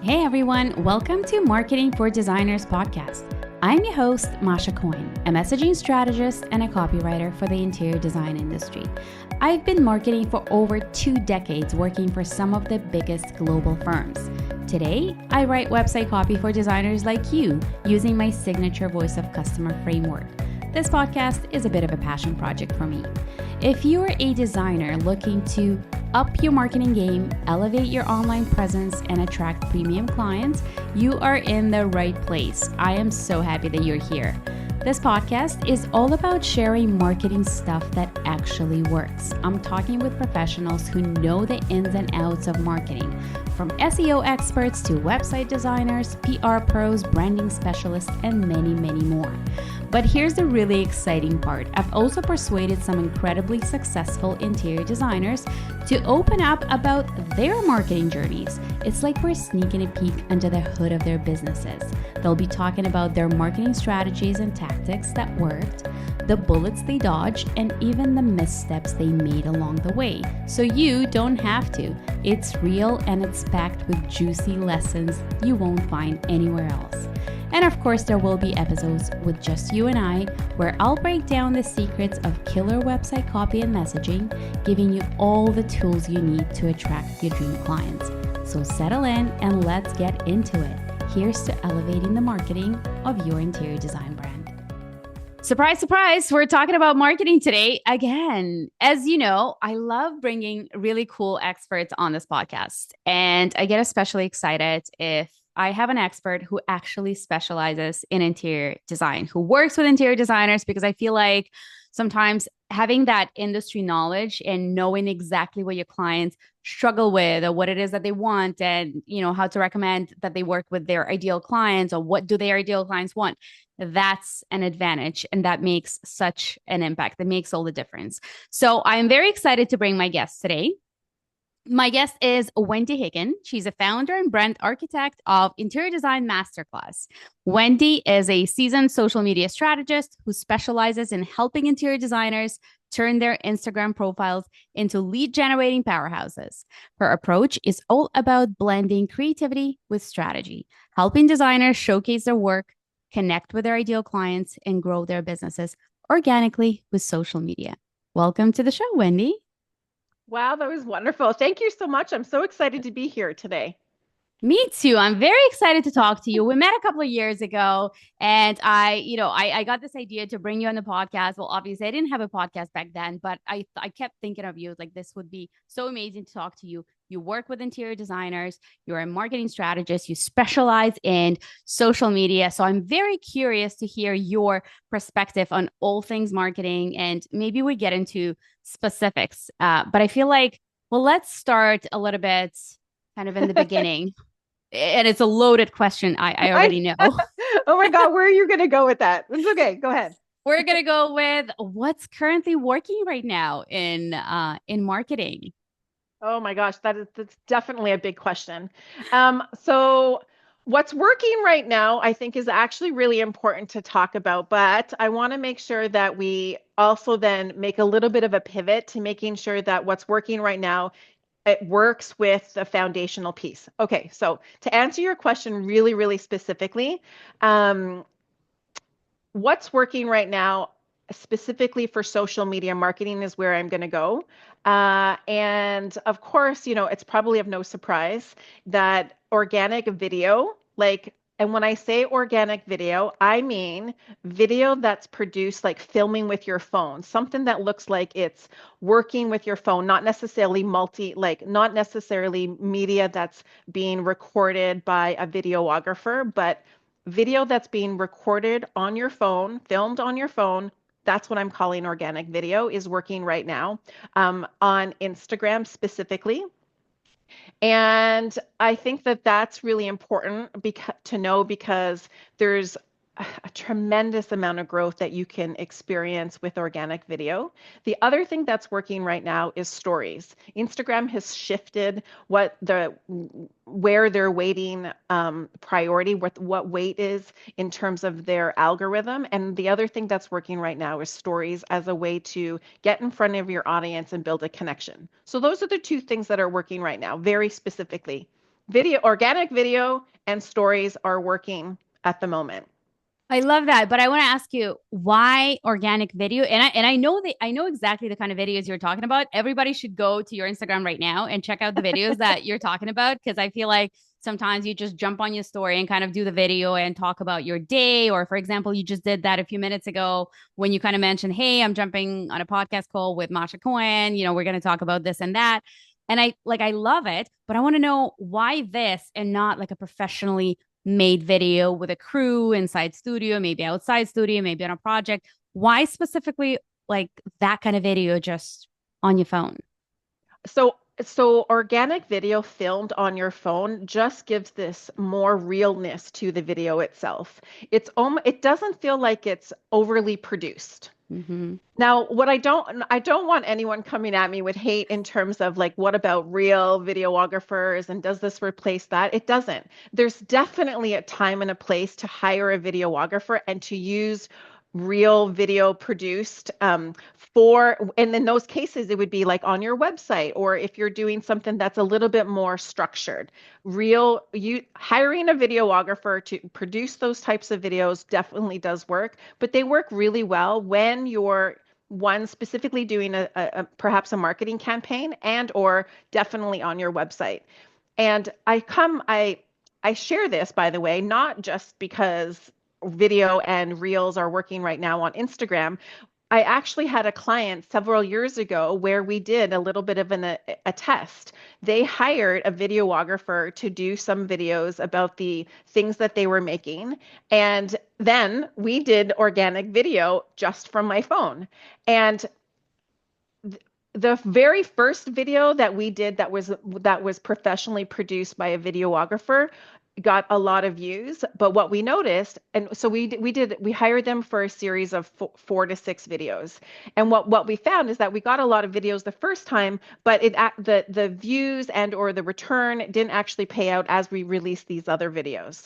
Hey everyone, welcome to Marketing for Designers podcast. I'm your host, Masha Coyne, a messaging strategist and a copywriter for the interior design industry. I've been marketing for over 2 decades, working for some of the biggest global firms. Today, I write website copy for designers like you using my signature voice of customer framework. This podcast is a bit of a passion project for me. If you're a designer looking to up your marketing game, elevate your online presence, and attract premium clients, you are in the right place. I am so happy that you're here. This podcast is all about sharing marketing stuff that actually works. I'm talking with professionals who know the ins and outs of marketing, from SEO experts to website designers, PR pros, branding specialists, and many, many more. But here's the really exciting part. I've also persuaded some incredibly successful interior designers to open up about their marketing journeys. It's like we're sneaking a peek under the hood of their businesses. They'll be talking about their marketing strategies and tactics that worked, the bullets they dodged, and even the missteps they made along the way. So you don't have to. It's real and it's packed with juicy lessons you won't find anywhere else. And of course, there will be episodes with just you and I, where I'll break down the secrets of killer website copy and messaging, giving you all the tools you need to attract your dream clients. So settle in and let's get into it. Here's to elevating the marketing of your interior design brand. Surprise, surprise, we're talking about marketing today again. As you know, I love bringing really cool experts on this podcast, and I get especially excited if I have an expert who actually specializes in interior design, who works with interior designers, because I feel like sometimes having that industry knowledge and knowing exactly what your clients struggle with or what it is that they want, and how to recommend that they work with their ideal clients, or what do their ideal clients want, that's an advantage, and that makes such an impact. That makes all the difference. So I'm very excited to bring my guest today. My guest is Wendy Hicken. She's a founder and brand architect of Interior Design Masterclass. Wendy is a seasoned social media strategist who specializes in helping interior designers turn their Instagram profiles into lead-generating powerhouses. Her approach is all about blending creativity with strategy, helping designers showcase their work, connect with their ideal clients, and grow their businesses organically with social media. Welcome to the show, Wendy. Wow, that was wonderful. Thank you so much. I'm so excited to be here today. Me too. I'm very excited to talk to you. We met a couple of years ago, and I got this idea to bring you on the podcast. Well, obviously I didn't have a podcast back then, but I kept thinking of you. Like, this would be so amazing to talk to you. You work with interior designers. You're a marketing strategist. You specialize in social media. So I'm very curious to hear your perspective on all things marketing, and maybe we get into specifics. But I feel like, well, let's start a little bit kind of in the beginning. And it's a loaded question. I already know. Oh my God, where are you going to go with that? It's okay. Go ahead. We're going to go with what's currently working right now in marketing. Oh my gosh, that's definitely a big question. So what's working right now, I think, is actually really important to talk about, but I want to make sure that we also then make a little bit of a pivot to making sure that what's working right now, it works with the foundational piece. Okay, so to answer your question really, really specifically, what's working right now, specifically for social media marketing, is where I'm going to go. And of course, it's probably of no surprise that organic video, and when I say organic video, I mean video that's produced like filming with your phone, something that looks like it's working with your phone, not necessarily not necessarily media that's being recorded by a videographer, but video that's being recorded on your phone, filmed on your phone. That's what I'm calling organic video, is working right now on Instagram specifically. And I think that that's really important to know, because there's a tremendous amount of growth that you can experience with organic video. The other thing that's working right now is stories. Instagram has shifted where they're weighting priority, what weight is in terms of their algorithm. And the other thing that's working right now is stories as a way to get in front of your audience and build a connection. So those are the two things that are working right now, very specifically. Organic video and stories are working at the moment. I love that, but I want to ask you why organic video? And I know that I know exactly the kind of videos you're talking about. Everybody should go to your Instagram right now and check out the videos that you're talking about because I feel like sometimes you just jump on your story and kind of do the video and talk about your day. Or for example, you just did that a few minutes ago when you kind of mentioned, "Hey, I'm jumping on a podcast call with Masha Cohen. We're going to talk about this and that." And I love it, but I want to know why this and not like a professionally made video with a crew inside studio, maybe outside studio, maybe on a project. Why specifically like that kind of video just on your phone? So organic video filmed on your phone just gives this more realness to the video itself. It doesn't feel like it's overly produced. Mm-hmm. Now, I don't want anyone coming at me with hate in terms of like, what about real videographers and does this replace that? It doesn't. There's definitely a time and a place to hire a videographer and to use real video produced and in those cases it would be like on your website or if you're doing something that's a little bit more structured. You hiring a videographer to produce those types of videos definitely does work, but they work really well when you're one specifically doing perhaps a marketing campaign and or definitely on your website. And I share this, by the way, not just because video and reels are working right now on Instagram. I actually had a client several years ago where we did a little bit of a test. They hired a videographer to do some videos about the things that they were making. And then we did organic video just from my phone. And the very first video that we did that was professionally produced by a videographer got a lot of views, but what we noticed, and so we hired them for a series of 4 to 6 videos, and what we found is that we got a lot of videos the first time, but the views and or the return didn't actually pay out as we released these other videos.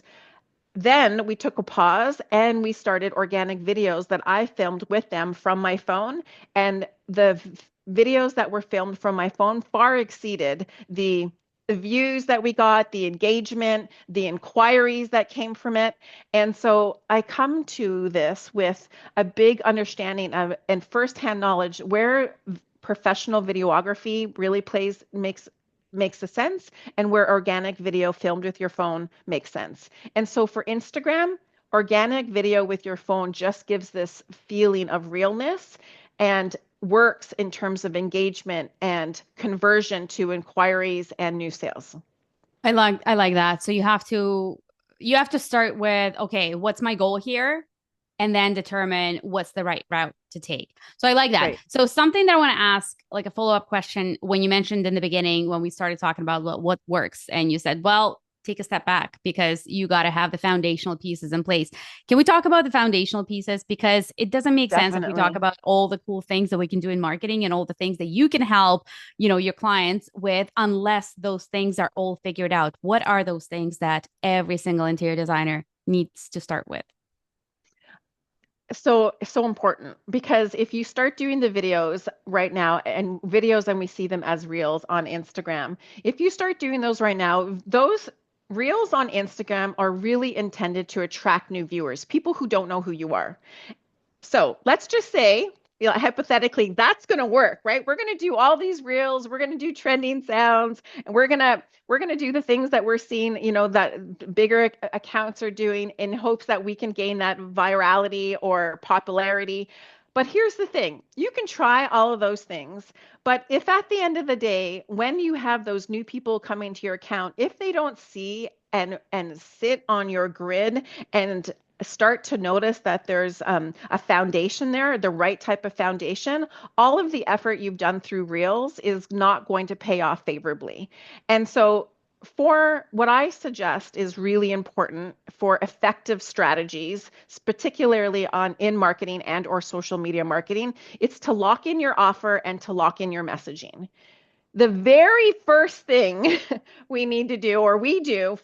Then we took a pause and we started organic videos that I filmed with them from my phone. And videos that were filmed from my phone far exceeded the views that we got, the engagement, the inquiries that came from it. And so I come to this with a big understanding of and firsthand knowledge where professional videography really makes a sense and where organic video filmed with your phone makes sense. And so for Instagram, organic video with your phone just gives this feeling of realness and works in terms of engagement and conversion to inquiries and new sales. I like that. So you have to start with, okay, what's my goal here? And then determine what's the right route to take. So I like that. Right. So something that I want to ask, like a follow-up question, when you mentioned in the beginning when we started talking about what works, and you said, well, take a step back because you got to have the foundational pieces in place. Can we talk about the foundational pieces? Because it doesn't make sense if we talk Definitely. about all the cool things that we can do in marketing and all the things that you can help, your clients with, unless those things are all figured out. What are those things that every single interior designer needs to start with? So important because if you start doing the videos right now and we see them as reels on Instagram, if you start doing those right now, those reels on Instagram are really intended to attract new viewers, people who don't know who you are. So let's just say, hypothetically, that's going to work, right? We're going to do all these reels, we're going to do trending sounds, and we're going to do the things that we're seeing, that bigger accounts are doing in hopes that we can gain that virality or popularity. But here's the thing, you can try all of those things, but if at the end of the day, when you have those new people coming to your account, if they don't see and sit on your grid and start to notice that there's a foundation there, the right type of foundation, all of the effort you've done through Reels is not going to pay off favorably. And so, for what I suggest is really important for effective strategies, particularly in marketing and or social media marketing, it's to lock in your offer and to lock in your messaging. The very first thing we need to do, or we do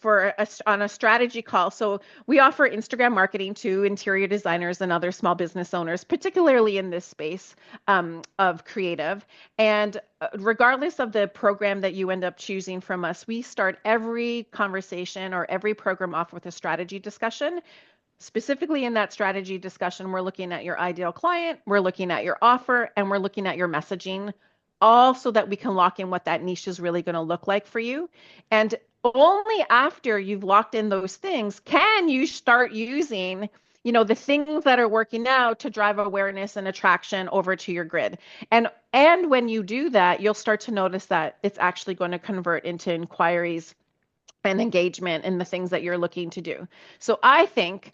on a strategy call. So we offer Instagram marketing to interior designers and other small business owners, particularly in this space of creative. And regardless of the program that you end up choosing from us, we start every conversation or every program off with a strategy discussion. Specifically in that strategy discussion, we're looking at your ideal client, we're looking at your offer, and we're looking at your messaging, all so that we can lock in what that niche is really going to look like for you. And only after you've locked in those things can you start using, the things that are working now to drive awareness and attraction over to your grid. And when you do that, you'll start to notice that it's actually going to convert into inquiries and engagement in the things that you're looking to do. So I think,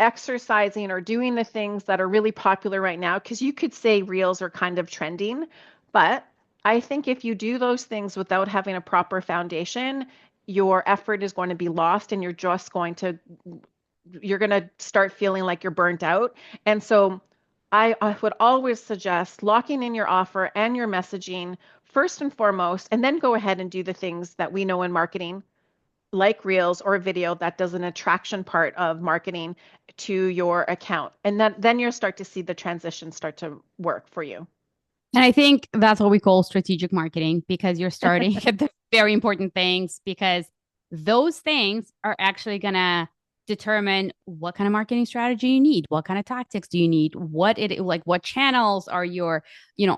exercising or doing the things that are really popular right now, because you could say reels are kind of trending, but I think if you do those things without having a proper foundation, your effort is going to be lost and you're going to start feeling like you're burnt out. And so I would always suggest locking in your offer and your messaging first and foremost, and then go ahead and do the things that we know in marketing, like reels or video that does an attraction part of marketing to your account. And then you'll start to see the transition start to work for you. And I think that's what we call strategic marketing because you're starting at the very important things because those things are actually going to determine what kind of marketing strategy you need, what kind of tactics do you need, what channels are your,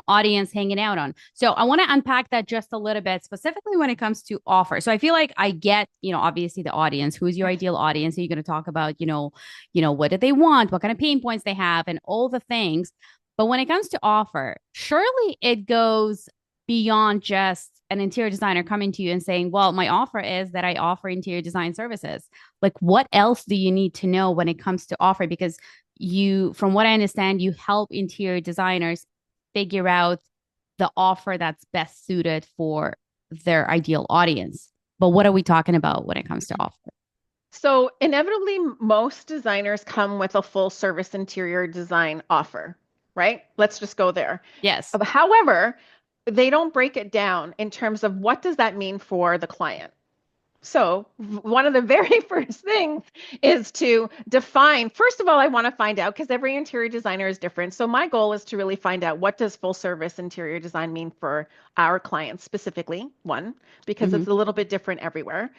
audience hanging out on. So I want to unpack that just a little bit, specifically when it comes to offer. So I feel like I get, obviously the audience, who's your ideal audience? Are you going to talk about, what do they want, what kind of pain points they have, and all the things. But when it comes to offer, surely it goes beyond just an interior designer coming to you and saying, well, my offer is that I offer interior design services. Like, what else do you need to know when it comes to offer? Because from what I understand, you help interior designers figure out the offer that's best suited for their ideal audience. But what are we talking about when it comes to offer? So inevitably, most designers come with a full service interior design offer, right? Let's just go there. Yes. However, they don't break it down in terms of what does that mean for the client. So one of the very first things is to define, first of all, I want to find out because every interior designer is different. So my goal is to really find out what does full service interior design mean for our clients specifically, one, because Mm-hmm. it's a little bit different everywhere.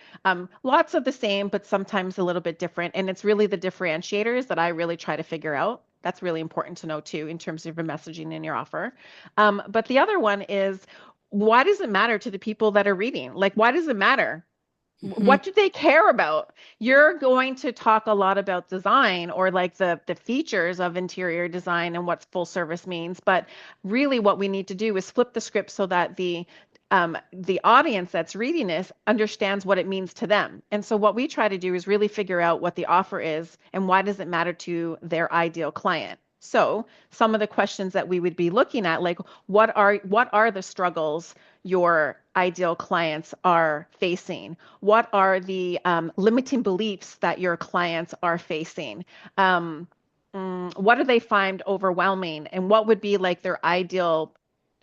Lots of the same, but sometimes a little bit different. And it's really the differentiators that I really try to figure out. That's really important to know too, in terms of your messaging in your offer. But the other one is, why does it matter to the people that are reading? Like, why does it matter? Mm-hmm. What do they care about? You're going to talk a lot about design or like the features of interior design and what full service means, but really what we need to do is flip the script so that the audience that's reading this understands what it means to them. And so what we try to do is really figure out what the offer is and why does it matter to their ideal client. So some of the questions that we would be looking at, like what are the struggles your ideal clients are facing? What are the limiting beliefs that your clients are facing? What do they find overwhelming? And what would be like their ideal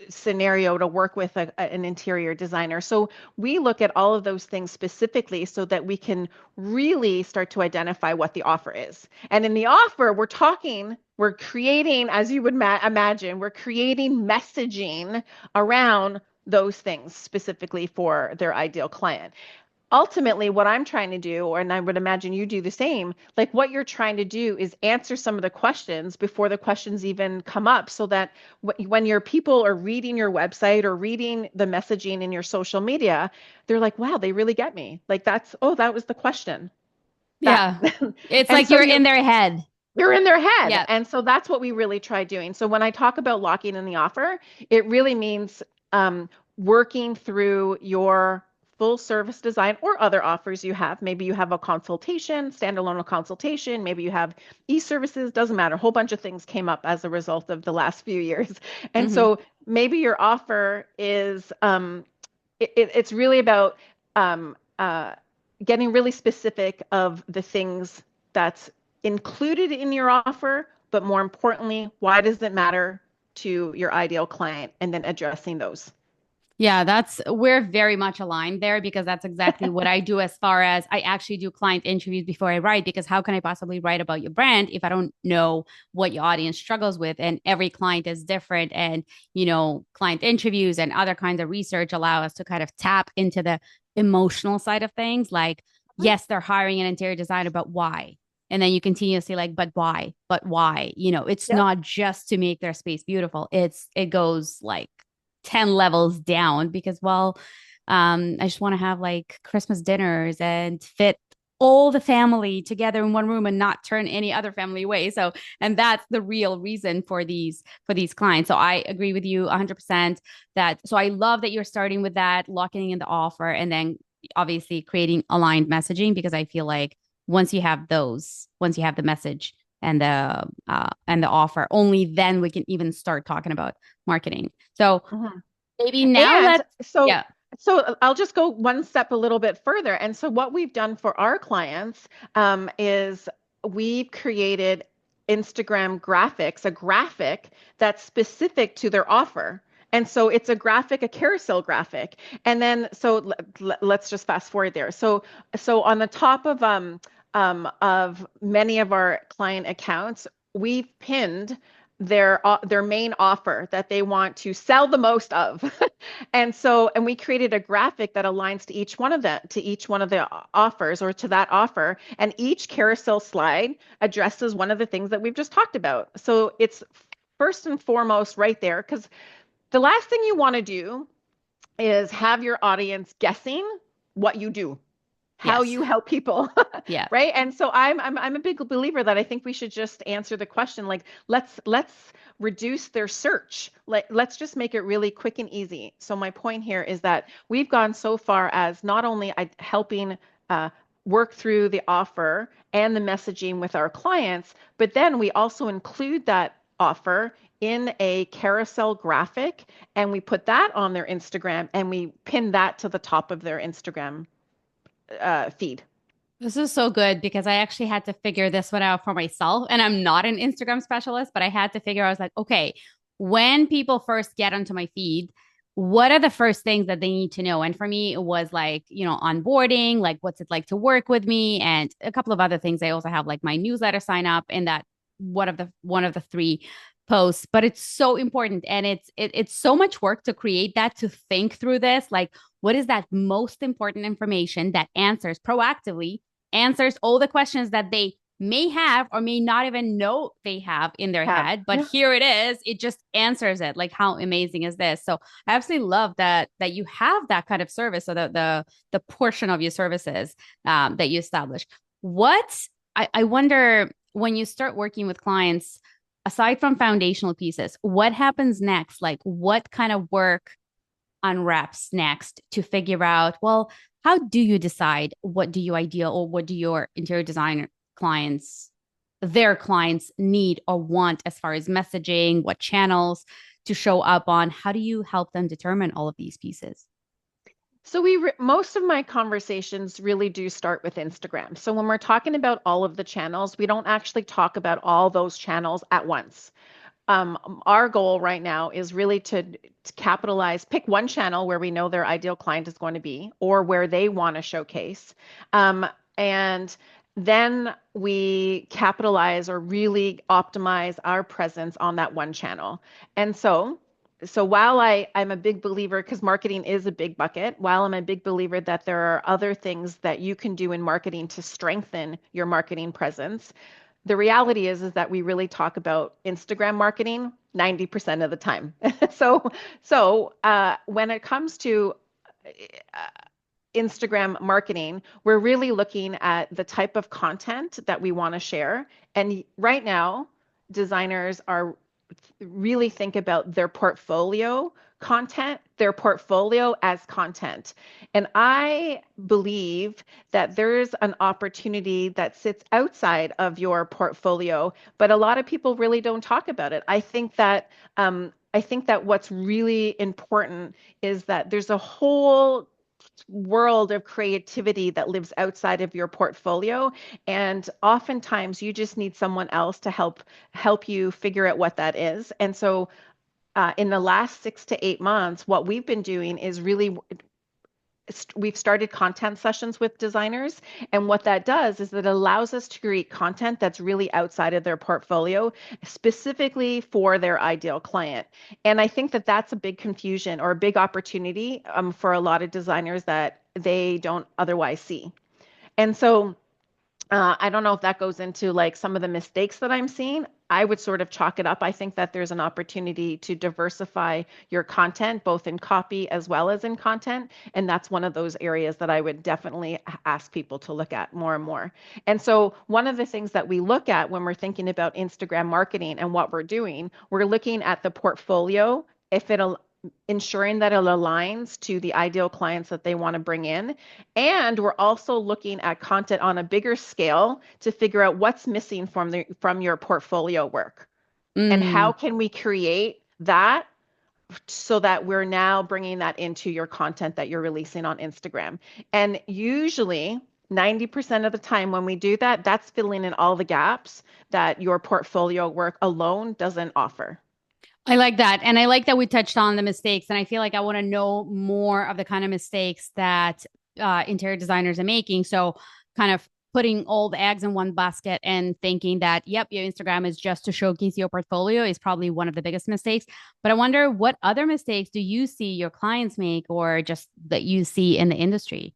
scenario to work with an interior designer? So we look at all of those things specifically so that we can really start to identify what the offer is. And in the offer, we're creating, as you would imagine, we're creating messaging around those things specifically for their ideal client. Ultimately, what I'm trying to do, and I would imagine you do the same, like what you're trying to do is answer some of the questions before the questions even come up so that when your people are reading your website or reading the messaging in your social media, they're like, wow, they really get me. Like that was the question. That Yeah. It's and like so you're in their head. you're in their head. Yeah. And so that's what we really try doing. So when I talk about locking in the offer, it really means working through your full service design or other offers you have. Maybe you have a consultation, standalone consultation. Maybe you have e-services, doesn't matter. A whole bunch of things came up as a result of the last few years. And Mm-hmm. so maybe your offer is it's really about um, uh, getting really specific of the things that's included in your offer, but more importantly, why does it matter to your ideal client, and then addressing those. Yeah, we're very much aligned there because that's exactly what I do as far as I actually do client interviews before I write. Because how can I possibly write about your brand if I don't know what your audience struggles with? And every client is different. And, client interviews and other kinds of research allow us to kind of tap into the emotional side of things. Like, yes, they're hiring an interior designer, but why? And then you continuously like, but why? But why? It's Yep. not just to make their space beautiful. It goes like 10 levels down because, well, I just want to have like Christmas dinners and fit all the family together in one room and not turn any other family away. So, and that's the real reason for these clients. So I agree with you 100% that. So I love that you're starting with that, locking in the offer, and then obviously creating aligned messaging because I feel like once you have the message and the offer, only then we can even start talking about marketing. So Mhm. maybe now And let's, so yeah. I'll just go one step a little bit further. And so what we've done for our clients is we've created Instagram graphics, a graphic that's specific to their offer. And so it's a graphic, a carousel graphic. And then let's just fast forward there. So on the top of many of our client accounts, we've pinned their main offer that they want to sell the most of. And we created a graphic that aligns to each one of the offers or to that offer. And each carousel slide addresses one of the things that we've just talked about. So it's first and foremost right there, because the last thing you want to do is have your audience guessing what you do, how Yes. you help people. Yeah. Right. And so I'm a big believer that I think we should just answer the question, like, let's reduce their search, like let's just make it really quick and easy. So my point here is that we've gone so far as not only helping uh, work through the offer and the messaging with our clients, but then we also include that offer in a carousel graphic, and we put that on their Instagram, and we pin that to the top of their Instagram feed. This is so good because I actually had to figure this one out for myself. And I'm not an Instagram specialist, but I had to figure, I was like, okay, when people first get onto my feed, what are the first things that they need to know? And for me, it was like, onboarding, like what's it like to work with me, and a couple of other things. I also have like my newsletter sign up in that one of the three posts. But it's so important. And it's so much work to create that, to think through this. Like, what is that most important information that answers all the questions that they may have or may not even know they have in their Have. head, but Yeah. here it is, it just answers it. Like, how amazing is this? So I absolutely love that you have that kind of service, so the portion of your services that you establish. What I wonder, when you start working with clients, aside from foundational pieces, what happens next? Like, what kind of work unwraps next to figure out, well, how do you decide what do you ideal or what do your interior designer clients, their clients need or want as far as messaging, what channels to show up on? How do you help them determine all of these pieces? So most of my conversations really do start with Instagram. So when we're talking about all of the channels, we don't actually talk about all those channels at once. Our goal right now is really to capitalize, pick one channel where we know their ideal client is going to be or where they want to showcase. Um, and then we capitalize or really optimize our presence on that one channel. And so while I'm a big believer, because marketing is a big bucket, while I'm a big believer that there are other things that you can do in marketing to strengthen your marketing presence, the reality is that we really talk about Instagram marketing 90% of the time. So when it comes to uh, Instagram marketing, we're really looking at the type of content that we want to share. And right now, designers are really think about their portfolio content, their portfolio as content. And I believe that there's an opportunity that sits outside of your portfolio, but a lot of people really don't talk about it. I think that what's really important is that there's a whole world of creativity that lives outside of your portfolio, and oftentimes you just need someone else to help you figure out what that is. And so in the last 6 to 8 months, what we've been doing is really we've started content sessions with designers. And what that does is it allows us to create content that's really outside of their portfolio, specifically for their ideal client. And I think that that's a big confusion or a big opportunity for a lot of designers that they don't otherwise see. And so I don't know if that goes into like some of the mistakes that I'm seeing. I would sort of chalk it up. I think that there's an opportunity to diversify your content, both in copy as well as in content. And that's one of those areas that I would definitely ask people to look at more and more. And so, one of the things that we look at when we're thinking about Instagram marketing and what we're doing, we're looking at the portfolio. If it ensuring that it aligns to the ideal clients that they want to bring in. And we're also looking at content on a bigger scale to figure out what's missing from your portfolio work and how Mm. can we create that so that we're now bringing that into your content that you're releasing on Instagram. And usually 90% of the time when we do that, that's filling in all the gaps that your portfolio work alone doesn't offer. I like that. And I like that we touched on the mistakes. And I feel like I want to know more of the kind of mistakes that interior designers are making. So, kind of putting all the eggs in one basket and thinking that, yep, your Instagram is just to showcase your portfolio is probably one of the biggest mistakes. But I wonder what other mistakes do you see your clients make or just that you see in the industry?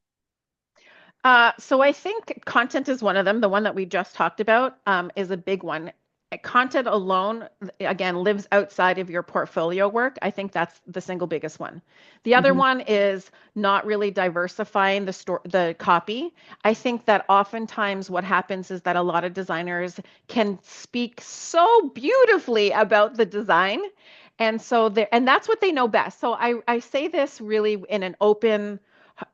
So I think content is one of them. The one that we just talked about is a big one. Content alone, again, lives outside of your portfolio work. I think that's the single biggest one. The other Mhm. one is not really diversifying the copy. I think that oftentimes what happens is that a lot of designers can speak so beautifully about the design, and so and that's what they know best. So I say this really in an open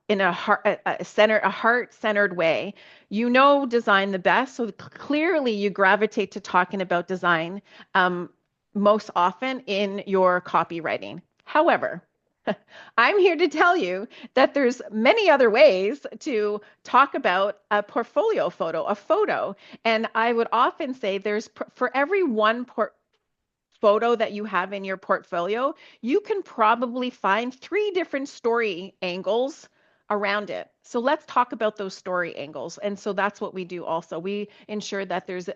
in a heart-centered way. You know design the best, so clearly you gravitate to talking about design um, most often in your copywriting. However, I'm here to tell you that there's many other ways to talk about a portfolio photo, a photo. And I would often say for every one photo that you have in your portfolio, you can probably find 3 different story angles around it. So let's talk about those story angles. And so that's what we do also. We ensure that there's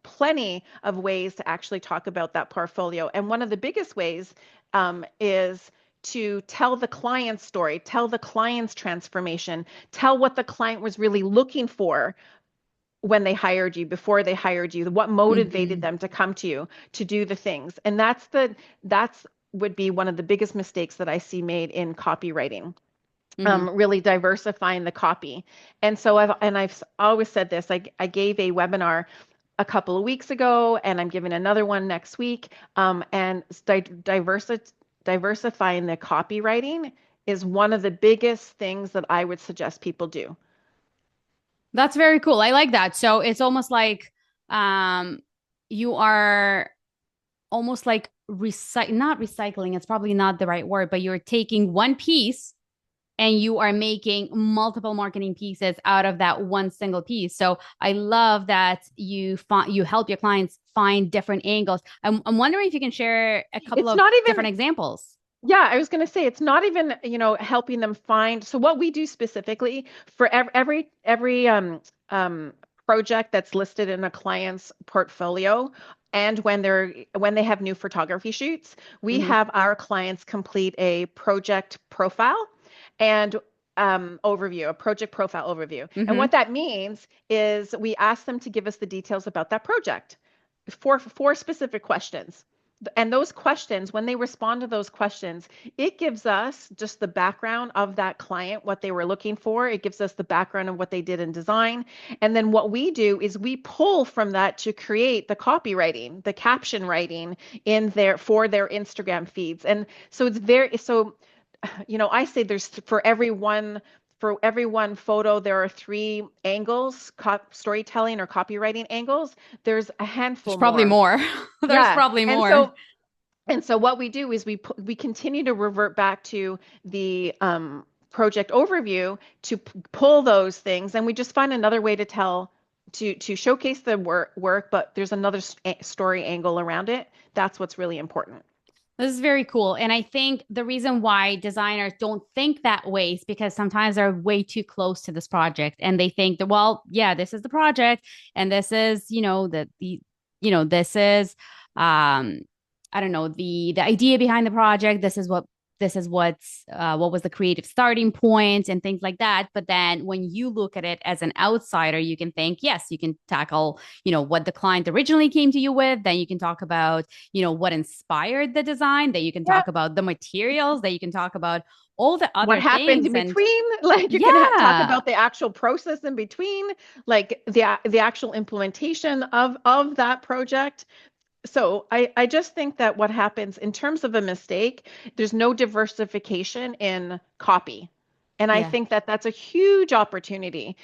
plenty of ways to actually talk about that portfolio. And one of the biggest ways is to tell the client's story, tell the client's transformation, tell what the client was really looking for when they hired you, before they hired you, what motivated Mhm. them to come to you to do the things. And that's would be one of the biggest mistakes that I see made in copywriting. Mhm. Really diversifying the copy. And so I've always said this. I gave a webinar a couple of weeks ago, and I'm giving another one next week. And diversifying the copywriting is one of the biggest things that I would suggest people do. That's very cool. I like that. So it's almost like um you are almost like not recycling, it's probably not the right word, but you're taking one piece and you are making multiple marketing pieces out of that one single piece. So I love that you help your clients find different angles. I'm wondering if you can share a couple It's of not even different examples. Yeah, I was going to say it's not even, helping them find. So what we do specifically for every project that's listed in a client's portfolio, and when they have new photography shoots, we Hmm. have our clients complete a project profile and overview, a project profile overview. And Hmm. what that means is we ask them to give us the details about that project, four specific questions. And those questions, when they respond to those questions, it gives us just the background of that client, what they were looking for. It gives us the background of what they did in design. And then what we do is we pull from that to create the copywriting, the caption writing in there for their Instagram feeds. And so I say there's for every one photo, there are 3 angles, storytelling or copywriting angles. There's a There's handful probably more. more. There's Yeah. probably And more. so and so what we do is we continue to revert back to the project overview to pull those things, and we just find another way to tell to showcase the work, but there's another story angle around it. That's what's really important. This is very cool. And I think the reason why designers don't think that way is because sometimes they're way too close to this project and they think that, well, yeah, this is the project and this is, this is I don't know, the idea behind the project. This is what was the creative starting point and things like that. But then when you look at it as an outsider, you can think, yes, you can tackle, what the client originally came to you with. Then you can talk about what inspired the design, that you can Yeah. talk about the materials, that you can talk about all the What other happened things. in And between? Like you can talk yeah, about the actual process in between, like the actual implementation of that project. So I just think that what happens in terms of a mistake, there's no diversification in copy. And I yeah. think that that's a huge opportunity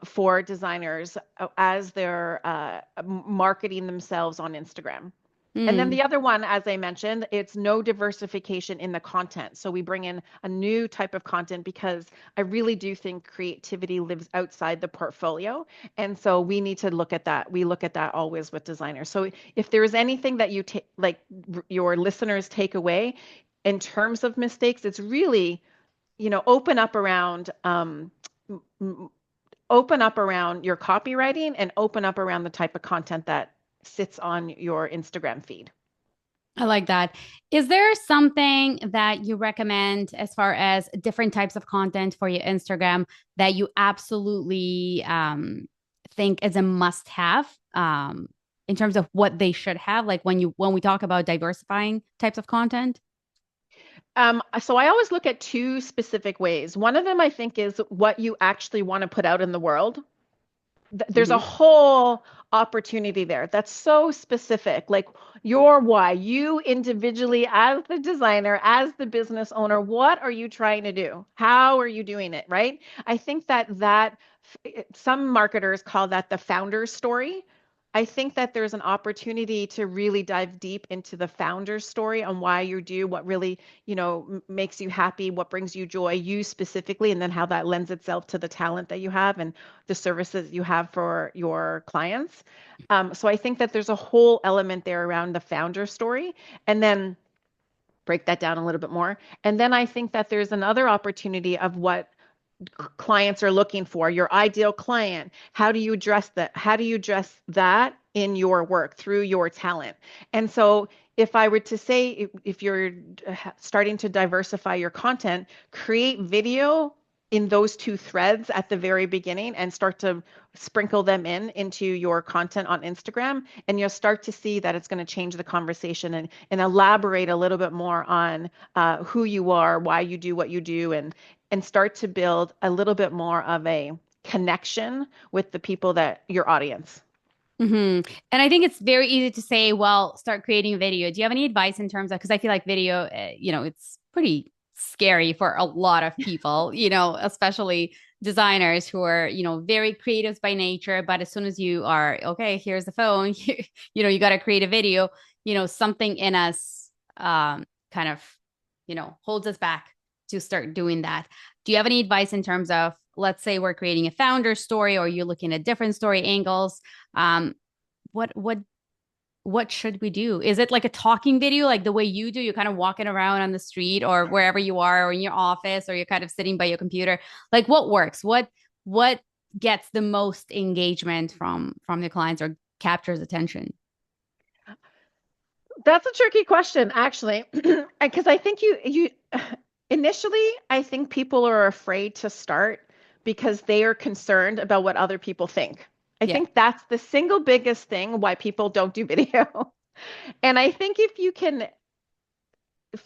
for designers as they're marketing themselves on Instagram. And then Mm. the other one, as I mentioned, it's no diversification in the content. So we bring in a new type of content because I really do think creativity lives outside the portfolio. And so we need to look at that. We look at that always with designers. So if there is anything that you take, like your listeners take away in terms of mistakes, it's really, open up around open up around your copywriting and open up around the type of content that sits on your Instagram feed. I like that. Is there something that you recommend as far as different types of content for your Instagram that you absolutely think is a must-have in terms of what they should have? Like when we talk about diversifying types of content? So I always look at two specific ways. One of them I think is what you actually want to put out in the world. There's a Hmm. whole opportunity there that's so specific, like your why, you individually as the designer, as the business owner, what are you trying to do? How are you doing it, right? I think that some marketers call that the founder's story. I think that there's an opportunity to really dive deep into the founder's story on why you do what really, makes you happy, what brings you joy, you specifically, and then how that lends itself to the talent that you have and the services you have for your clients. So I think that there's a whole element there around the founder story, and then break that down a little bit more. And then I think that there's another opportunity of what clients are looking for, your ideal client. How do you address that? How do you address that in your work through your talent? And so if I were to say, if you're starting to diversify your content, create video in those two threads at the very beginning and start to sprinkle them into your content on Instagram, and you'll start to see that it's going to change the conversation and elaborate a little bit more on who you are, why you do what you do, and start to build a little bit more of a connection with the people that your audience. Hmm. And I think it's very easy to say, well, start creating a video. Do you have any advice in terms of, because I feel like video, it's pretty scary for a lot of people, especially designers who are, very creatives by nature. But as soon as you are, okay, here's the phone, you got to create a video, something in us kind of, holds us back to start doing that. Do you have any advice in terms of, let's say we're creating a founder story or you're looking at different story angles? Um, what should we do? Is it like a talking video, like the way you do? You're kind of walking around on the street or wherever you are, or in your office, or you're kind of sitting by your computer. Like what works? What gets the most engagement from the clients or captures attention? That's a tricky question, actually, because I think you initially I think people are afraid to start because they are concerned about what other people think. I Yeah. think that's the single biggest thing why people don't do video. And I think if you can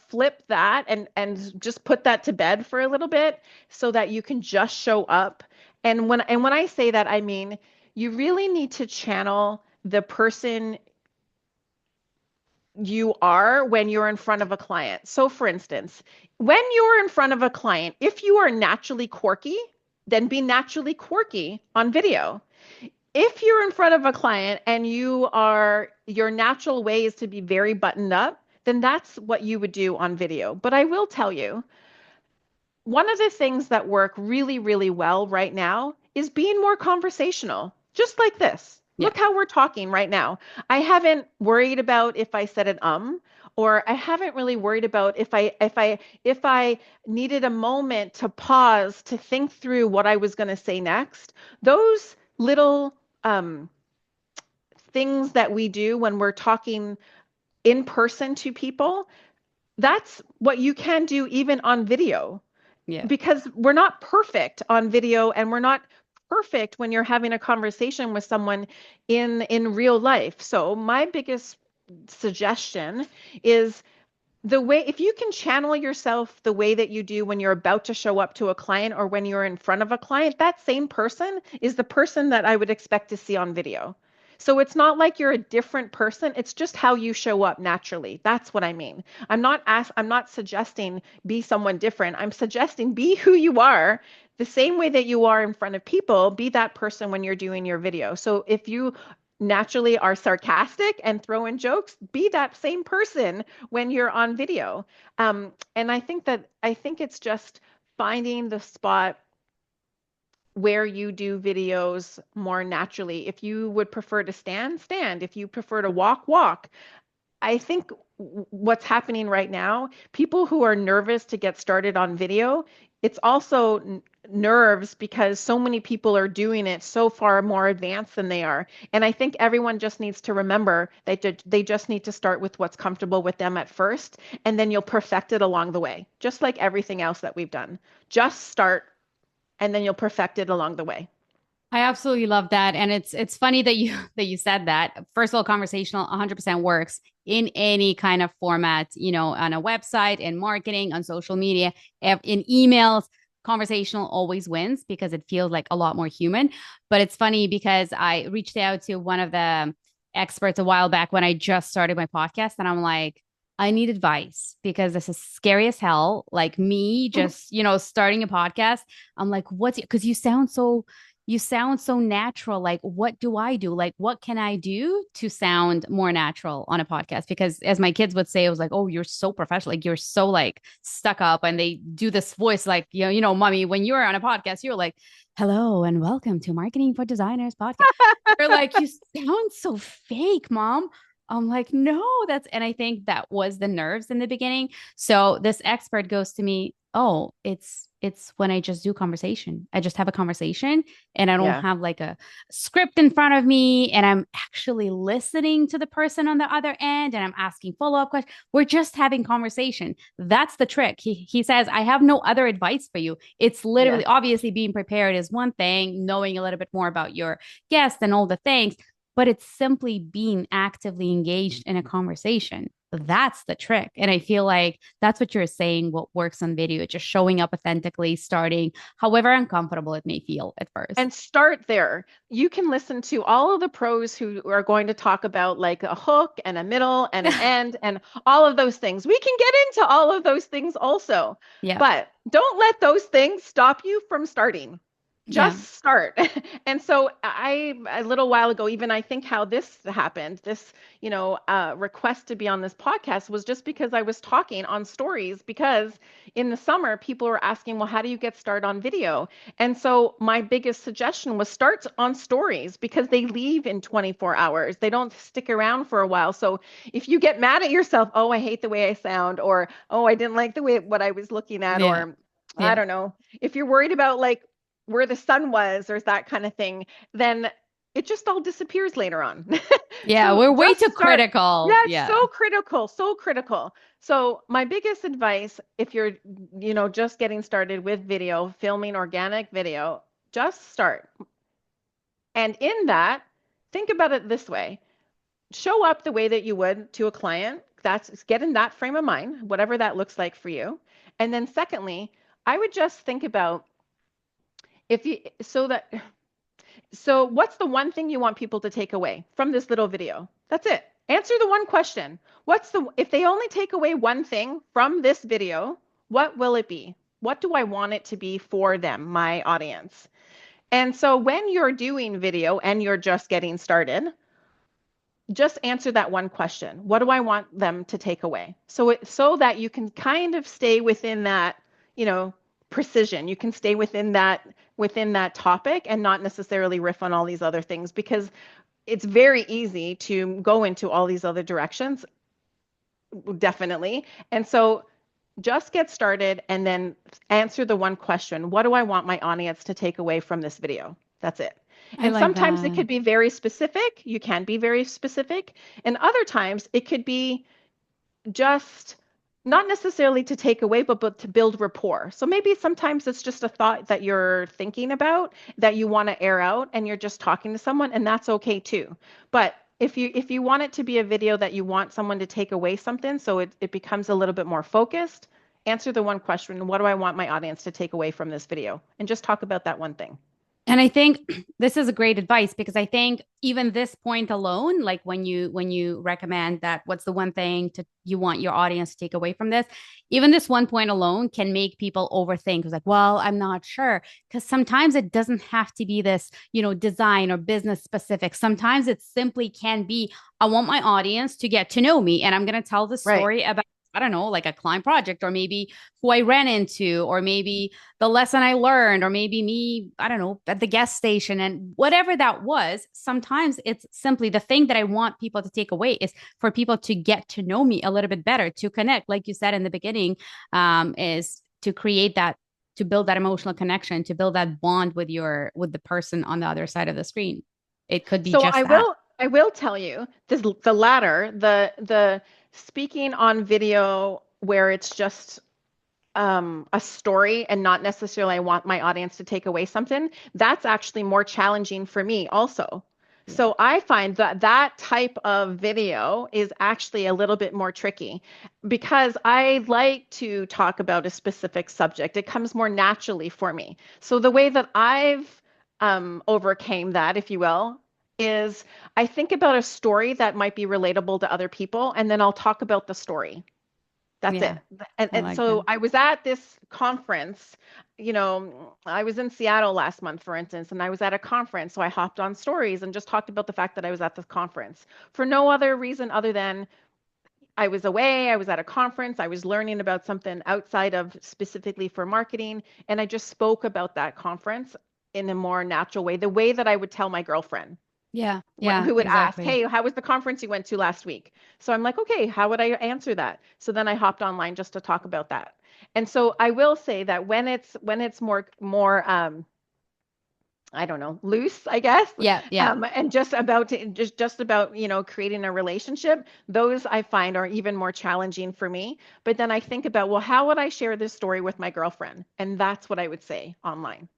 flip that and just put that to bed for a little bit so that you can just show up. And when I say that, I mean you really need to channel the person you are when you're in front of a client. So for instance, when you're in front of a client, if you are naturally quirky, then be naturally quirky on video. If you're in front of a client and your natural way is to be very buttoned up, then that's what you would do on video. But I will tell you, one of the things that work really, really well right now is being more conversational, just like this. Yeah. Look how we're talking right now. I haven't worried about if I said an or I haven't really worried about if I needed a moment to pause to think through what I was going to say next. Those little um, things that we do when we're talking in person to people, that's what you can do even on video, Yeah. because we're not perfect on video, and we're not perfect when you're having a conversation with someone in real life. So my biggest suggestion is, the way, if you can channel yourself the way that you do when you're about to show up to a client or when you're in front of a client, that same person is the person that I would expect to see on video. So it's not like you're a different person, it's just how you show up naturally. That's what I mean. I'm not suggesting be someone different. I'm suggesting be who you are. The same way that you are in front of people, be that person when you're doing your video. So if you naturally are sarcastic and throw in jokes, be that same person when you're on video. And I think it's just finding the spot where you do videos more naturally. If you would prefer to stand, stand. If you prefer to walk, walk. I think what's happening right now, people who are nervous to get started on video, it's also nerves because so many people are doing it so far more advanced than they are. And I think everyone just needs to remember that they just need to start with what's comfortable with them at first, and then you'll perfect it along the way, just like everything else that we've done. Just start, and then you'll perfect it along the way. I absolutely love that. And it's funny that you that you said that. First of all, conversational 100% works in any kind of format, on a website, in marketing, on social media, in emails. Conversational always wins because it feels like a lot more human. But it's funny because I reached out to one of the experts a while back when I just started my podcast, and I'm like, I need advice because this is scary as hell. Like me just, starting a podcast. I'm like, what's it? Because you sound so natural. Like, what do I do? Like, what can I do to sound more natural on a podcast? Because as my kids would say, it was like, oh, you're so professional. Like, you're so like stuck up. And they do this voice like, mommy, when you're on a podcast, you're like, hello and welcome to Marketing for Designers podcast. They're like, you sound so fake, mom. I'm like, no, and I think that was the nerves in the beginning. So this expert goes to me, oh, it's when I just do conversation. I just have a conversation and I don't Yeah. have like a script in front of me and I'm actually listening to the person on the other end and I'm asking follow-up questions. We're just having conversation. That's the trick. He says, I have no other advice for you. It's literally Yes. obviously being prepared is one thing, knowing a little bit more about your guest and all the things, but it's simply being actively engaged in a conversation. That's the trick. And I feel like that's what you're saying, what works on video, just showing up authentically, starting however uncomfortable it may feel at first. And start there. You can listen to all of the pros who are going to talk about like a hook and a middle and an end and all of those things. We can get into all of those things also, Yeah. but don't let those things stop you from starting. Yeah. Just start. And so a little while ago, even I think how this happened, this, request to be on this podcast was just because I was talking on stories, because in the summer, people were asking, well, how do you get started on video? And so my biggest suggestion was start on stories, because they leave in 24 hours. They don't stick around for a while. So if you get mad at yourself, oh, I hate the way I sound, or, oh, I didn't like the way what I was looking at, Yeah. or I Yeah. don't know, if you're worried about like where the sun was or that kind of thing, then it just all disappears later on. Yeah. So We're way just too start. Yeah, critical. it's Yeah. so critical, so critical. So my biggest advice, if you're, just getting started with video, filming organic video, just start. And in that, think about it this way. Show up the way that you would to a client. That's get in that frame of mind, whatever that looks like for you. And then secondly, I would just think about, if you so that so what's the one thing you want people to take away from this little video? That's it. Answer the one question. If they only take away one thing from this video, what will it be? What do I want it to be for them, my audience? And so when you're doing video and you're just getting started, just answer that one question. What do I want them to take away? So that you can kind of stay within that, precision. You can stay within that topic and not necessarily riff on all these other things, because it's very easy to go into all these other directions definitely. And so just get started and then answer the one question. What do I want my audience to take away from this video? That's it. I And like sometimes it that. could be very specific. You can be very specific. And other times it could be just not necessarily to take away, but to build rapport. So maybe sometimes it's just a thought that you're thinking about that you want to air out and you're just talking to someone, and that's okay too. But if you want it to be a video that you want someone to take away something, so it becomes a little bit more focused, answer the one question, what do I want my audience to take away from this video? And just talk about that one thing. And I think this is a great advice because I think even this point alone, like when you recommend that what's the one thing to you want your audience to take away from this, even this one point alone can make people overthink. It's like, well, I'm not sure. Because sometimes it doesn't have to be this, design or business specific. Sometimes it simply can be, I want my audience to get to know me and I'm gonna tell the Right. story about I don't know, like a client project, or maybe who I ran into, or maybe the lesson I learned, or maybe me, I don't know, at the gas station, and whatever that was. Sometimes it's simply the thing that I want people to take away is for people to get to know me a little bit better, to connect, like you said in the beginning, is to create that, to build that emotional connection, to build that bond with the person on the other side of the screen. It could be So just that. I will tell you this, the latter, the speaking on video where it's just a story and not necessarily I want my audience to take away something, that's actually more challenging for me also. Yeah. So I find that that type of video is actually a little bit more tricky because I like to talk about a specific subject. It comes more naturally for me. So the way that I've overcame that, if you will, is I think about a story that might be relatable to other people, and then I'll talk about the story. That's it. Yeah. And, I and like that. so I was at this conference, I was in Seattle last month, for instance, and I was at a conference. So I hopped on stories and just talked about the fact that I was at this conference for no other reason other than I was away, I was at a conference, I was learning about something outside of specifically for marketing, and I just spoke about that conference in a more natural way, the way that I would tell my girlfriend Yeah. Yeah. who would ask, Exactly. "Hey, how was the conference you went to last week?" So I'm like, "Okay, how would I answer that?" So then I hopped online just to talk about that. And so I will say that when it's more I don't know, loose, I guess, Yeah. Yeah. and just about, creating a relationship, those I find are even more challenging for me. But then I think about, well, how would I share this story with my girlfriend? And that's what I would say online.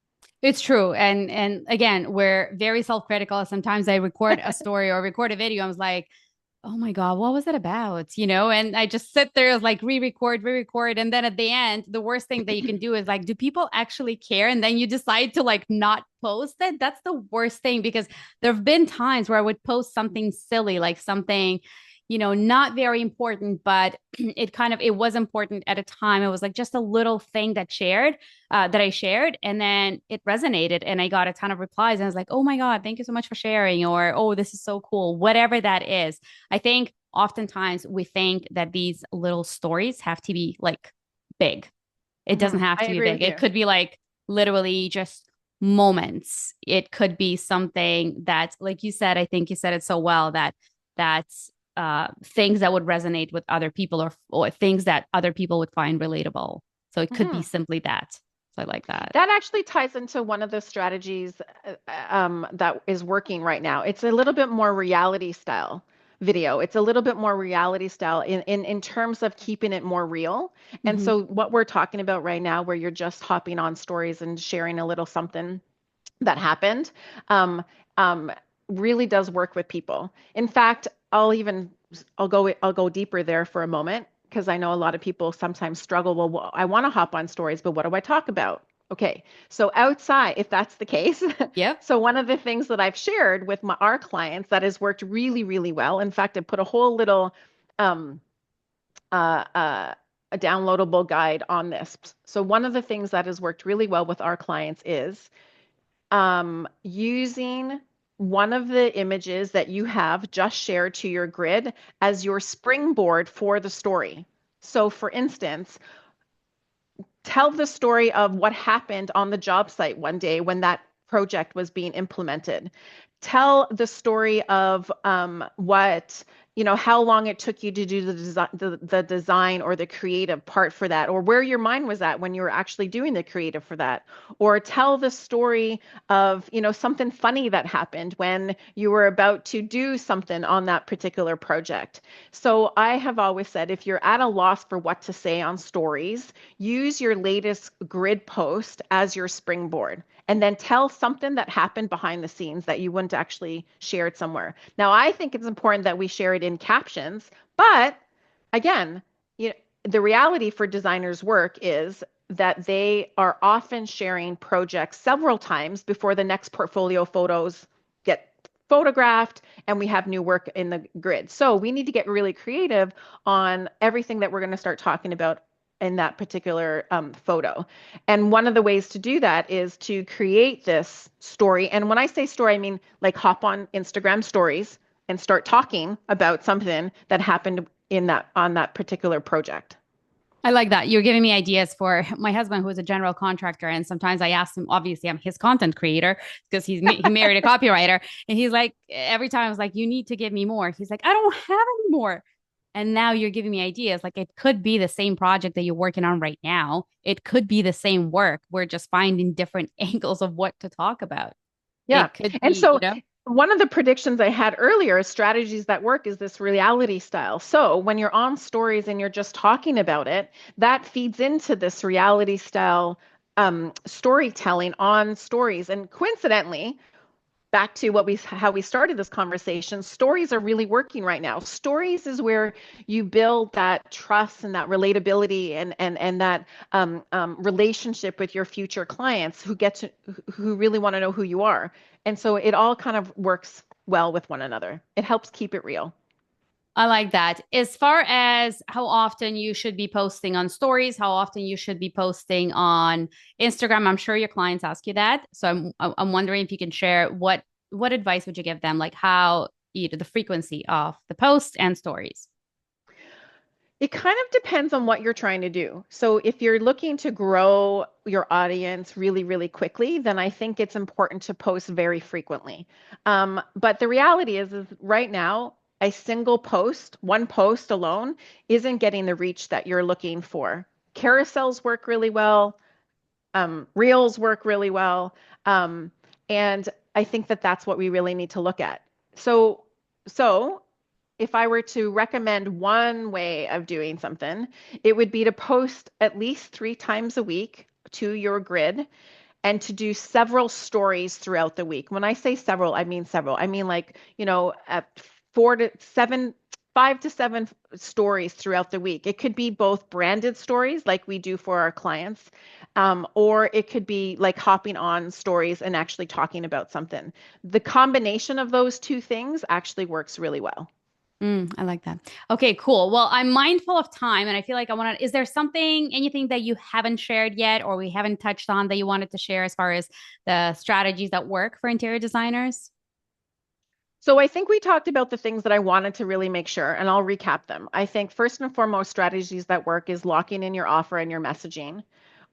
It's true. And again, we're very self-critical. Sometimes I record a story or record a video. I was like, oh my God, what was it about? And I just sit there like re-record. And then at the end, the worst thing that you can do is like, do people actually care? And then you decide to like not post it. That's the worst thing because there have been times where I would post something silly, like something, not very important, but it was important at a time. It was like just a little thing that I shared, and then it resonated, and I got a ton of replies. And I was like, "Oh my God, thank you so much for sharing," or "Oh, this is so cool," whatever that is. I think oftentimes we think that these little stories have to be like big. It doesn't have I to be agree big. with It you. could be like literally just moments. It could be something that, like you said, I think you said it so well that that's things that would resonate with other people, or things that other people would find relatable. So it could be Mhm. simply that. So I like that. That actually ties into one of the strategies that is working right now. It's a little bit more reality style video. It's a little bit more reality style in terms of keeping it more real. And Hmm. so what we're talking about right now, where you're just hopping on stories and sharing a little something that happened, um, um, really does work with people. In fact, I'll go deeper there for a moment because I know a lot of people sometimes struggle. Well, I want to hop on stories, but what do I talk about? Okay, so outside, if that's the case, Yep. so one of the things that I've shared with our clients that has worked really, really well. In fact, I put a whole little um, uh, uh, a downloadable guide on this. So one of the things that has worked really well with our clients is using one of the images that you have just shared to your grid as your springboard for the story. So, for instance, tell the story of what happened on the job site one day when that project was being implemented. Tell the story of what how long it took you to do the design or the creative part for that, or where your mind was at when you were actually doing the creative for that, or tell the story of, something funny that happened when you were about to do something on that particular project. So I have always said, if you're at a loss for what to say on stories, use your latest grid post as your springboard, and then tell something that happened behind the scenes that you wouldn't actually share it somewhere. Now, I think it's important that we share it in captions, but again, you know, the reality for designers' work is that they are often sharing projects several times before the next portfolio photos get photographed and we have new work in the grid. So we need to get really creative on everything that we're going to start talking about in that particular photo. And one of the ways to do that is to create this story. And when I say story, I mean like hop on Instagram stories and start talking about something that happened in that on that particular project. I like that. You're giving me ideas for my husband, who is a general contractor. And sometimes I ask him, obviously, I'm his content creator because he married a copywriter. And he's like, every time I was like, you need to give me more. He's like, I don't have any more. And now you're giving me ideas. Like it could be the same project that you're working on right now. It could be the same work. We're just finding different angles of what to talk about. Yeah. It could And be, so one of the predictions I had earlier, strategies that work, is this reality style. So when you're on stories and you're just talking about it, that feeds into this reality style storytelling on stories. And coincidentally, back to how we started this conversation, stories are really working right now. Stories is where you build that trust and that relatability and that relationship with your future clients who really want to know who you are. And so it all kind of works well with one another. It helps keep it real. I like that. As far as how often you should be posting on stories, how often you should be posting on Instagram, I'm sure your clients ask you that. So I'm wondering if you can share what advice would you give them, like how the frequency of the posts and stories. It kind of depends on what you're trying to do. So if you're looking to grow your audience really, really quickly, then I think it's important to post very frequently. But the reality is right now, a single post, one post alone, isn't getting the reach that you're looking for. Carousels work really well. Reels work really well. And I think that that's what we really need to look at. So if I were to recommend one way of doing something, it would be to post at least 3 times a week to your grid and to do several stories throughout the week. When I say several, I mean several. I mean like, at 4 to 7, 5 to 7 stories throughout the week. It could be both branded stories like we do for our clients, or it could be like hopping on stories and actually talking about something. The combination of those two things actually works really well. I like that. Okay, cool. Well, I'm mindful of time and I feel like is there anything that you haven't shared yet or we haven't touched on that you wanted to share as far as the strategies that work for interior designers? So I think we talked about the things that I wanted to really make sure, and I'll recap them. I think first and foremost, strategies that work is locking in your offer and your messaging.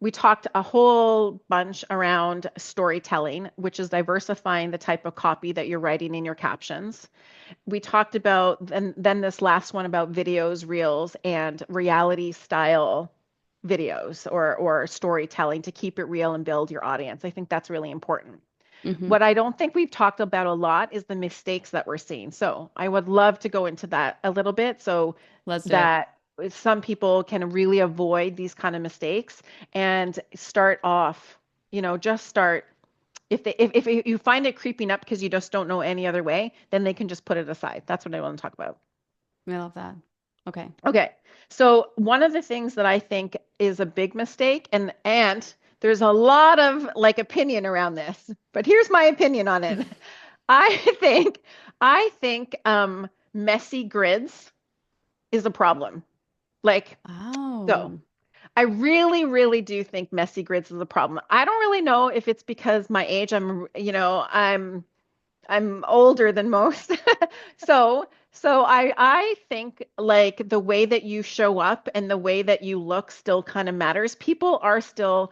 We talked a whole bunch around storytelling, which is diversifying the type of copy that you're writing in your captions. We talked about, and then this last one about videos, reels, and reality style videos or storytelling to keep it real and build your audience. I think that's really important. Hmm. What I don't think we've talked about a lot is the mistakes that we're seeing. So I would love to go into that a little bit so Let's do it. that some people can really avoid these kind of mistakes and start off, just start. If you find it creeping up because you just don't know any other way, then they can just put it aside. That's what I want to talk about. I love that. Okay. Okay. So one of the things that I think is a big mistake, and there's a lot of like opinion around this, but here's my opinion on it. I think I think messy grids is a problem. Like, so Oh. I really, really do think messy grids is a problem. I don't really know if it's because my age, I'm older than most. So I think like the way that you show up and the way that you look still kind of matters. People are still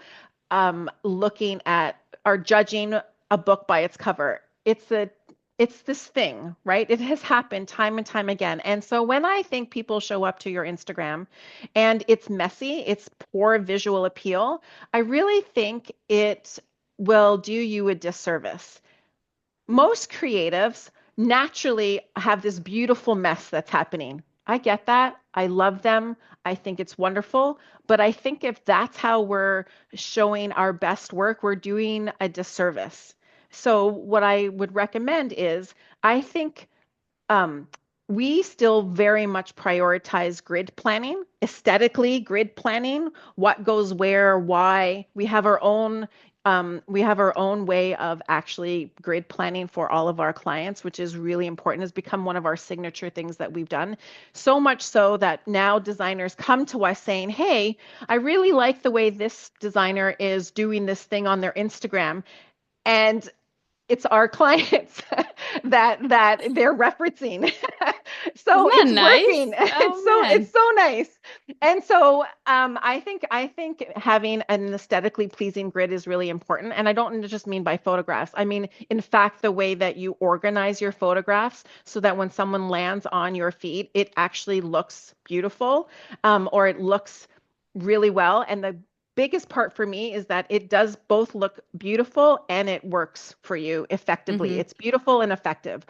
are judging a book by its cover. it's this thing, right? It has happened time and time again. And so when I think people show up to your Instagram and it's messy, it's poor visual appeal, I really think it will do you a disservice. Most creatives naturally have this beautiful mess that's happening. I get that. I love them. I think it's wonderful. But I think if that's how we're showing our best work, we're doing a disservice. So, what I would recommend is I think um, we still very much prioritize grid planning, aesthetically grid planning, what goes where, why. We have our own way of actually grid planning for all of our clients, which is really important. It's become one of our signature things that we've done. So much so that now designers come to us saying, "Hey, I really like the way this designer is doing this thing on their Instagram." And it's our clients that they're referencing. Isn't So that it's nice? working. Oh It's man. so nice. And so I think having an aesthetically pleasing grid is really important. And I don't just mean by photographs. I mean, in fact, the way that you organize your photographs so that when someone lands on your feed, it actually looks beautiful, or it looks really well. And the biggest part for me is that it does both look beautiful and it works for you effectively. Mm-hmm. It's beautiful and effective.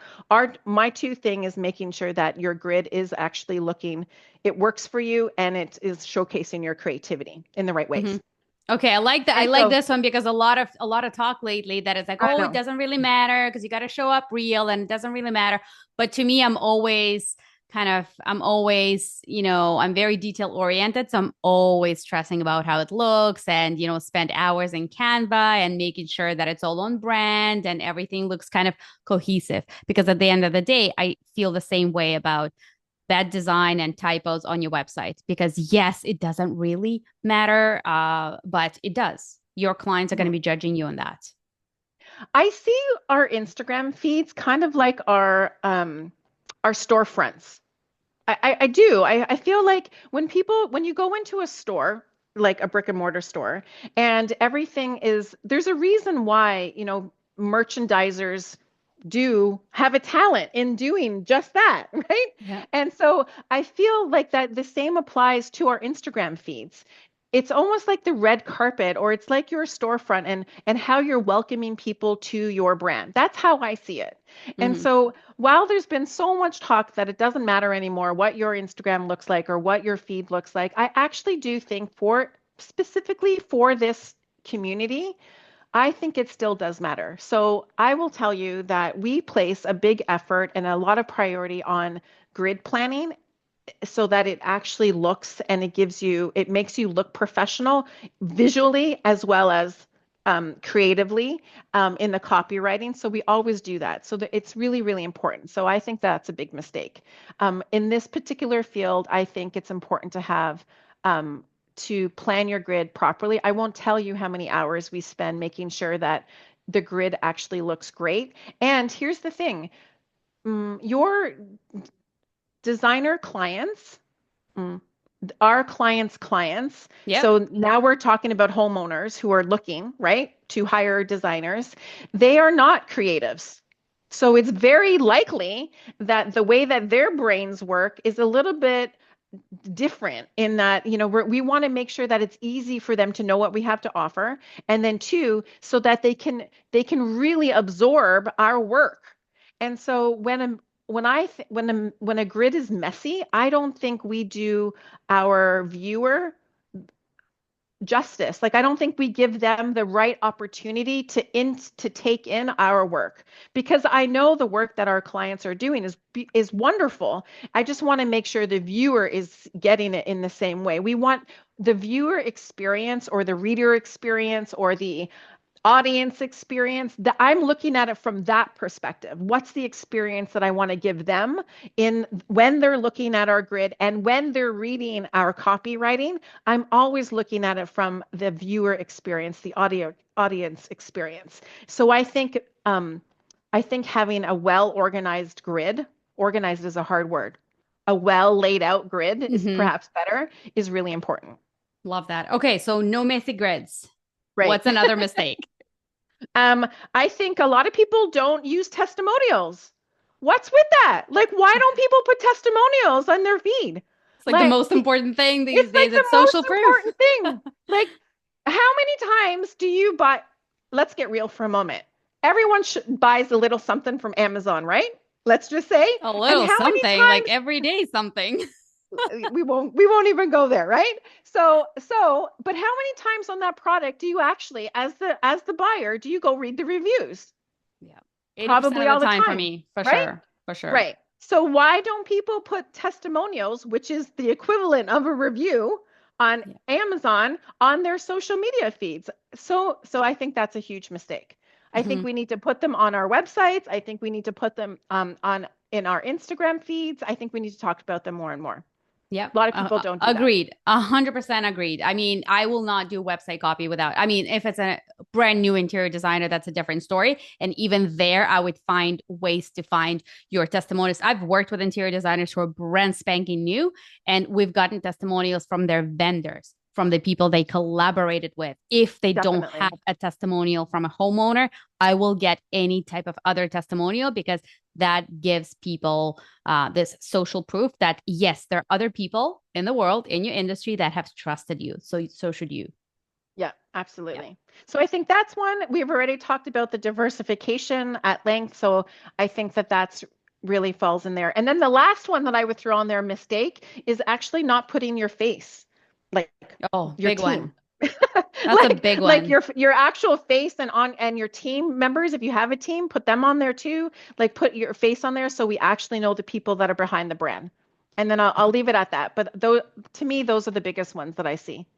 My two thing is making sure that your grid is actually looking, it works for you and it is showcasing your creativity in the right Mm-hmm. ways. Okay, I like that. I And like so this one because a lot of talk lately that is like, I oh, it know. doesn't really matter because you got to show up real and it doesn't really matter. But to me, I'm very detail oriented. So I'm always stressing about how it looks and, spend hours in Canva and making sure that it's all on brand and everything looks kind of cohesive. Because at the end of the day, I feel the same way about bad design and typos on your website because yes, it doesn't really matter, but it does. Your clients are going to Mhm. be judging you on that. I see our Instagram feeds kind of like our storefronts. I do. I feel like when you go into a store, like a brick and mortar store, and there's a reason why, merchandisers do have a talent in doing just that, right? Yeah. And so I feel like that the same applies to our Instagram feeds. It's almost like the red carpet, or it's like your storefront and how you're welcoming people to your brand. That's how I see it. And Mm-hmm. so while there's been so much talk that it doesn't matter anymore what your Instagram looks like or what your feed looks like, I actually do think for specifically for this community, I think it still does matter. So I will tell you that we place a big effort and a lot of priority on grid planning so that it actually looks and it makes you look professional visually as well as creatively in the copywriting. So we always do that. So that it's really, really important. So I think that's a big mistake. In this particular field, I think it's important um, to plan your grid properly. I won't tell you how many hours we spend making sure that the grid actually looks great. And here's the thing, your designer clients, mm, our clients. Yep. So now we're talking about homeowners who are looking, right, to hire designers. They are not creatives. So it's very likely that the way that their brains work is a little bit different in that, we want to make sure that it's easy for them to know what we have to offer. And then two, so that they can really absorb our work. And so when a grid is messy, I don't think we do our viewer justice. Like I don't think we give them the right opportunity to take in our work because I know the work that our clients are doing is wonderful. I just want to make sure the viewer is getting it in the same way. We want the viewer experience or the reader experience or the audience experience that I'm looking at it from that perspective. What's the experience that I want to give them in when they're looking at our grid and when they're reading our copywriting? I'm always looking at it from the viewer experience, the audience experience. So I think having a well organized grid, organized is a hard word. A well laid out grid is Mm-hmm. perhaps better, is really important. Love that. Okay, so no messy grids. Right. What's another mistake? I think a lot of people don't use testimonials. What's with that? Like, why don't people put testimonials on their feed? It's like the most important thing these It's like days. the It's most social proof. important thing. Like, how many times do you buy? Let's get real for a moment. Everyone buys a little something from Amazon, right? Let's just say. A And little how many something, like times every day something. we won't even go there, right? But how many times on that product do you actually, as the buyer, do you go read the reviews? Yeah. 80% Probably of all the the time for time, me, for right? sure. For sure. Right. So why don't people put testimonials, which is the equivalent of a review on Amazon, on their social media feeds? So I think that's a huge mistake. I think we need to put them on our websites. I think we need to put them in our Instagram feeds. I think we need to talk about them more and more. Yep. A lot of people don't do agreed. 100% agreed. I mean, I will not do website copy without, I mean, if it's a brand new interior designer, that's a different story. And even there, I would find ways to find your testimonials. I've worked with interior designers who are brand spanking new, and we've gotten testimonials from their vendors, from the people they collaborated with. If they don't Definitely. have a testimonial from a homeowner, I will get any type of other testimonial, because that gives people this social proof that, yes, there are other people in the world, in your industry, that have trusted you. So should you. Yeah, absolutely. Yeah. So I think that's one. We've already talked about the diversification at length. So I think that's really falls in there. And then the last one that I would throw on there, mistake, is actually not putting your face, like your big team. One. That's a big one. Like your actual face and your team members, if you have a team, put them on there too. Like, put your face on there so we actually know the people that are behind the brand. And then I'll leave it at that. But to me, those are the biggest ones that I see.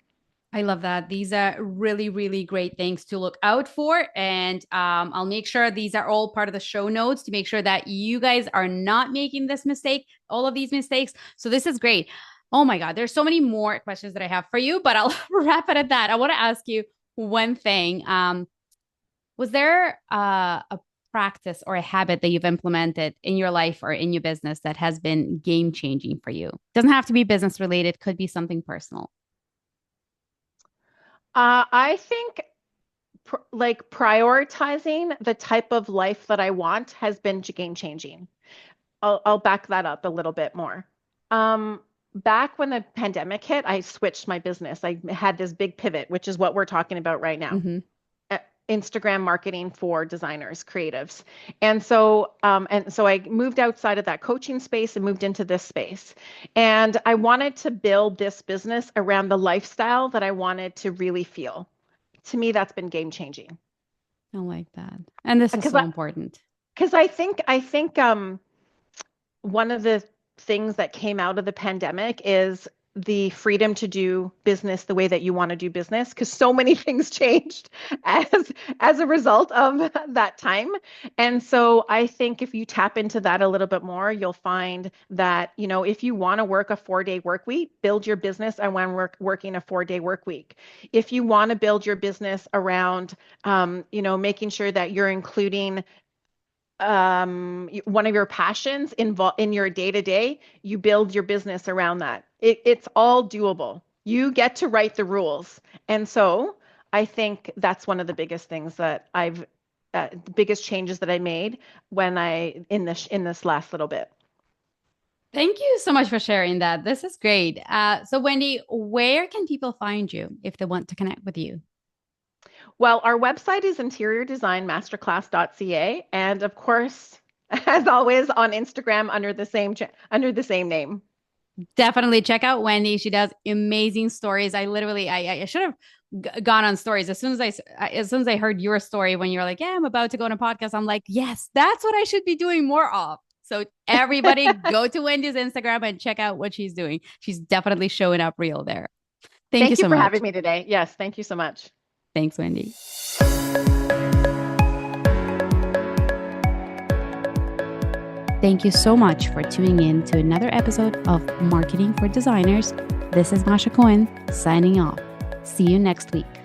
I love that. These are really, really great things to look out for. And I'll make sure these are all part of the show notes to make sure that you guys are not making this mistake, all of these mistakes. So this is great. Oh my God, there's so many more questions that I have for you, but I'll wrap it at that. I want to ask you one thing. Was there a practice or a habit that you've implemented in your life or in your business that has been game changing for you? Doesn't have to be business related, could be something personal. I think like prioritizing the type of life that I want has been game changing. I'll back that up a little bit more. Back when the pandemic hit, I switched my business. I had this big pivot, which is what we're talking about right now. Instagram marketing for designers, creatives. And so I moved outside of that coaching space and moved into this space. And I wanted to build this business around the lifestyle that I wanted to really feel. To me, that's been game changing. I like that. And this is so important. Because I think one of the things that came out of the pandemic is the freedom to do business the way that you want to do business, because so many things changed as a result of that time. And so I think if you tap into that a little bit more, you'll find that, if you want to work a 4-day work week, build your business around working a 4-day work week. If you want to build your business around, making sure that you're including one of your passions in your day-to-day, you build your business around that. It's all doable. You get to write the rules. And so I think that's one of the biggest things that the biggest changes that I made in this last little bit. Thank you so much for sharing that. This is great. So Wendy, where can people find you if they want to connect with you? Well, our website is interiordesignmasterclass.ca, and of course, as always, on Instagram under the same name. Definitely check out Wendy. She does amazing stories. I should have gone on stories as soon as I heard your story when you're like, yeah, I'm about to go on a podcast. I'm like, yes, that's what I should be doing more of. So everybody go to Wendy's Instagram and check out what she's doing. She's definitely showing up real there. Thank you so much for having me today. Yes, thank you so much. Thanks, Wendy. Thank you so much for tuning in to another episode of Marketing for Designers. This is Masha Cohen signing off. See you next week.